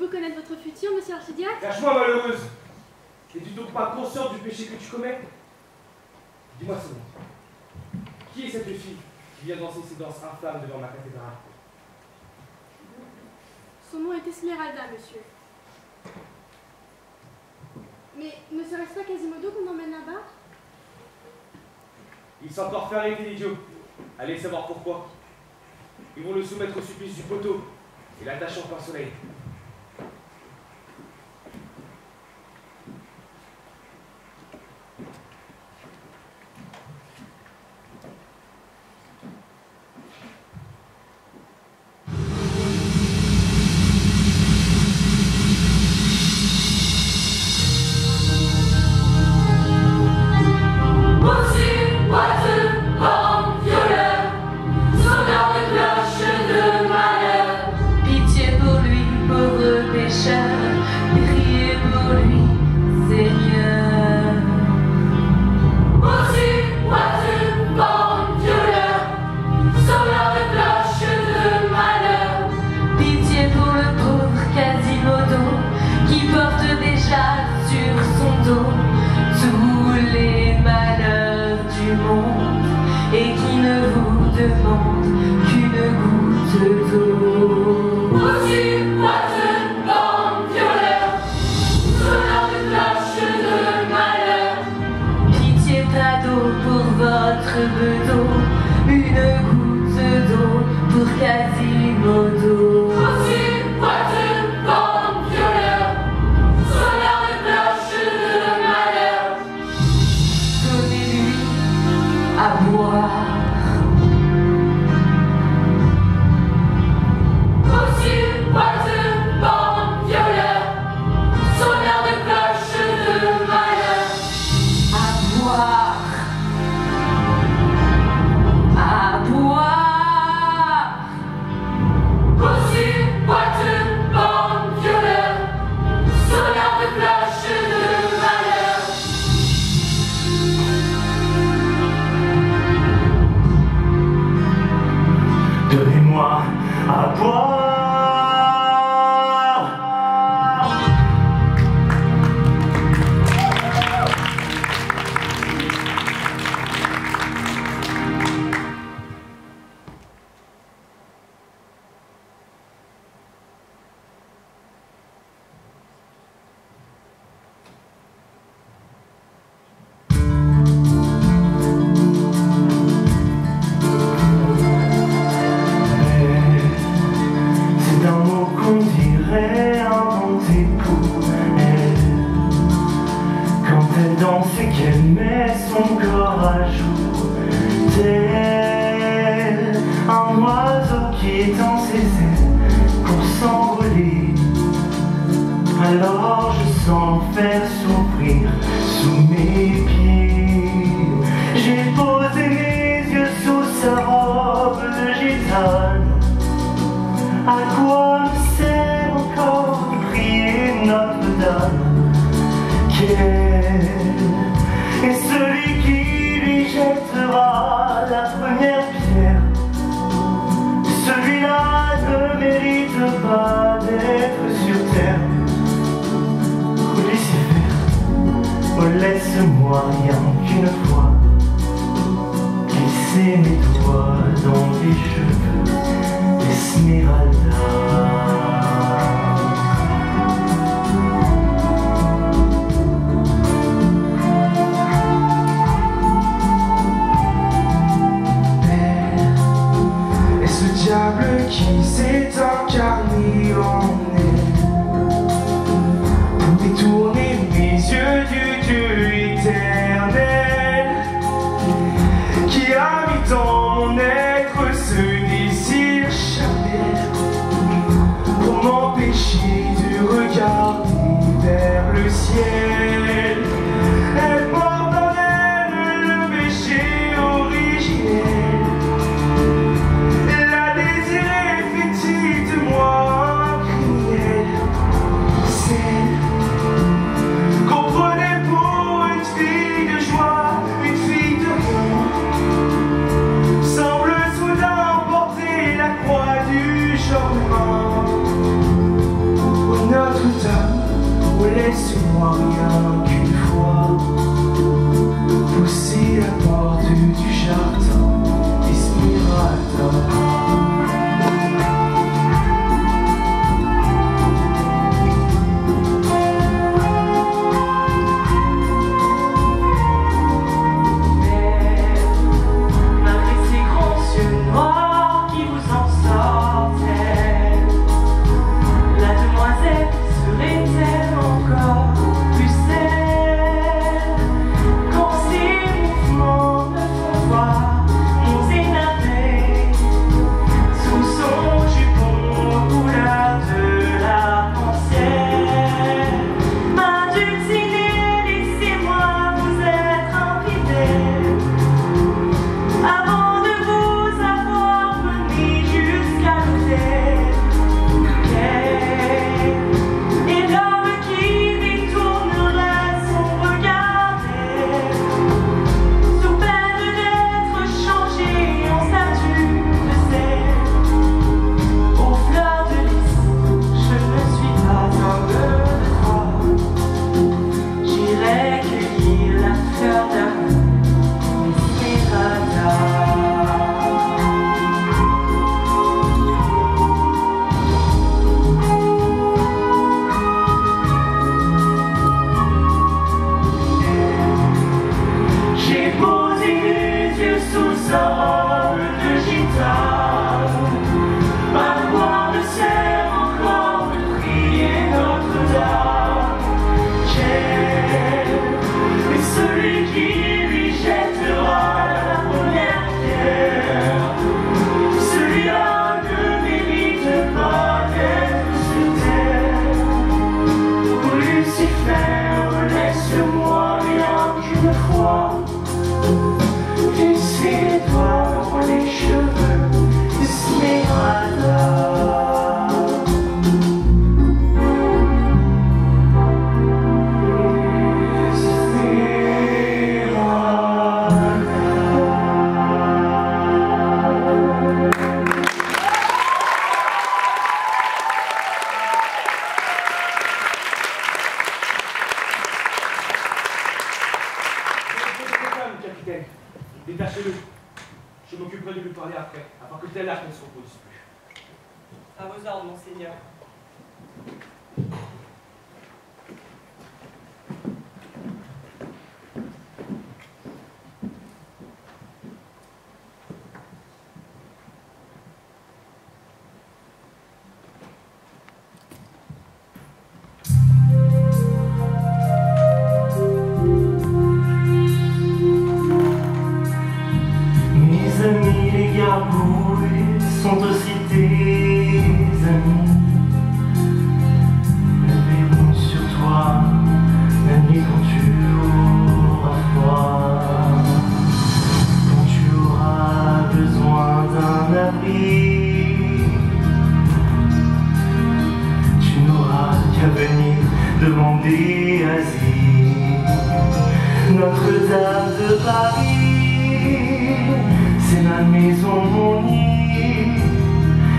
Pouvez-vous connaître votre futur, monsieur l'archidiacre? Cache-moi, malheureuse. N'es-tu donc pas consciente du péché que tu commets? Dis-moi seulement. Qui est cette fille qui vient danser ces danses infâmes devant ma cathédrale? Son nom est Esmeralda, monsieur. Mais ne serait-ce pas Quasimodo qu'on emmène là-bas? Il s'est encore fait arrêter, l'idiot. Allez savoir pourquoi. Ils vont le soumettre au supplice du poteau et l'attacher au plein soleil. Oh no. rien qu'une fois pousser la porte du jardin Esmeralda. Détachez-le. Je m'occuperai de lui parler après, afin que tel acte ne se reproduise plus. À vos ordres, monseigneur. Sont aussi tes amis. Elles veilleront sur toi la nuit quand tu auras froid, quand tu auras besoin d'un abri. Tu n'auras qu'à venir demander asile. Notre-Dame de Paris, c'est ma maison, mon nid,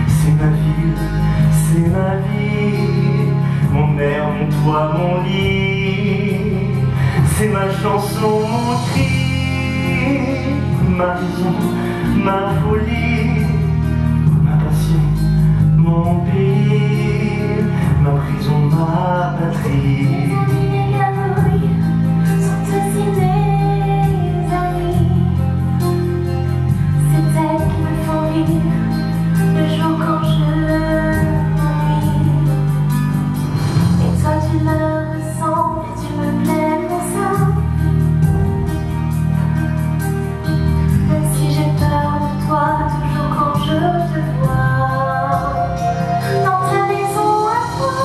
c'est ma ville, c'est ma vie, mon air, mon toit, mon lit, c'est ma chanson, mon cri, ma raison, ma folie, ma passion, mon pays, ma prison, ma patrie. Le jour quand je m'ennuie, et toi tu me ressembles et tu me plais pour ça. Même si j'ai peur de toi, toujours quand je te vois dans ta maison à toi,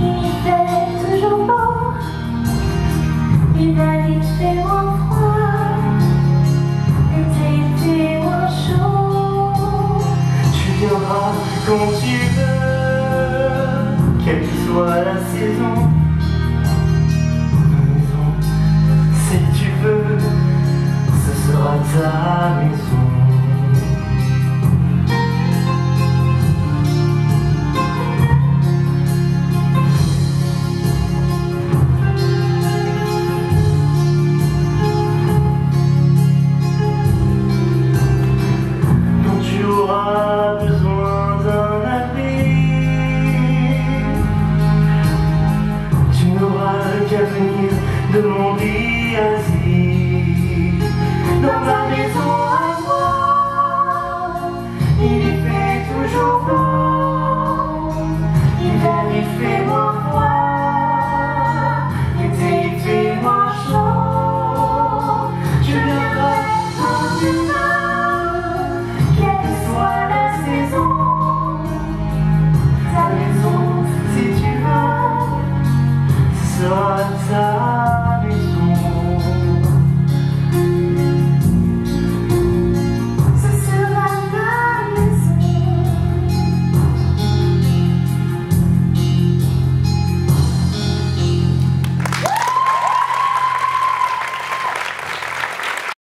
il fait toujours beau, l'hiver il fait moins froid, l'été il fait moins chaud. Tu viendras quand tu veux, quelle que soit la saison. Ma maison, si tu veux, ce sera ta maison. grandi ainsi dans la maison